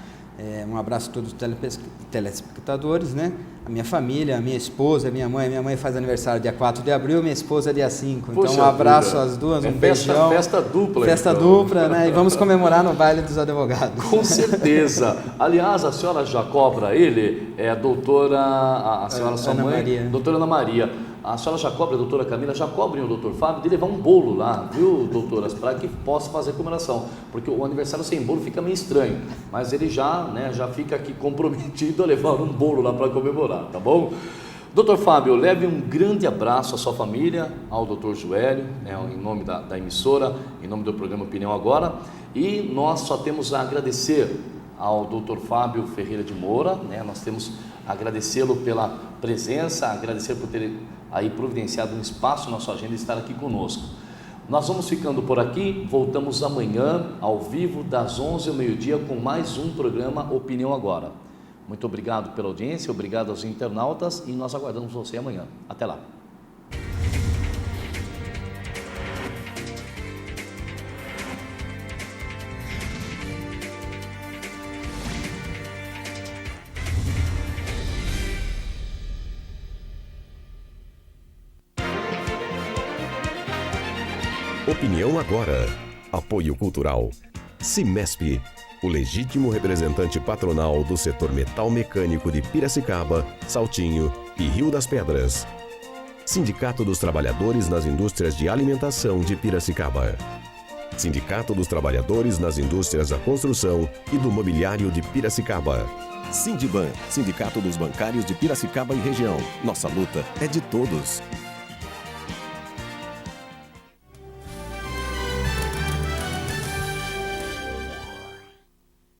Um abraço a todos os telespectadores, né? A minha família, a minha esposa, a minha mãe faz aniversário dia 4 de abril, minha esposa dia 5. Então um abraço às duas, um beijão. Festa dupla. Festa dupla, né? E vamos comemorar no baile dos advogados. Com certeza. Aliás, a senhora já cobra ele, a doutora, a senhora sua mãe, Maria. Doutora Ana Maria. A senhora já cobra, a doutora Camila, já cobrem o doutor Fábio de levar um bolo lá, viu, doutoras, para que possa fazer a comemoração, porque o aniversário sem bolo fica meio estranho, mas ele já fica aqui comprometido a levar um bolo lá para comemorar, tá bom? Doutor Fábio, leve um grande abraço à sua família, ao doutor Joélio, né, em nome da emissora, em nome do programa Opinião Agora, e nós só temos a agradecer ao doutor Fábio Ferreira de Moura, né, nós temos a agradecê-lo pela presença, agradecer por ter aí providenciado um espaço na sua agenda e estar aqui conosco. Nós vamos ficando por aqui, voltamos amanhã ao vivo das 11 ao meio-dia com mais um programa Opinião Agora. Muito obrigado pela audiência, obrigado aos internautas e nós aguardamos você amanhã. Até lá. Opinião Agora. Apoio Cultural. Cimesp, o legítimo representante patronal do setor metal mecânico de Piracicaba, Saltinho e Rio das Pedras. Sindicato dos Trabalhadores nas Indústrias de Alimentação de Piracicaba. Sindicato dos Trabalhadores nas Indústrias da Construção e do Mobiliário de Piracicaba. Sindiban, Sindicato dos Bancários de Piracicaba e Região. Nossa luta é de todos.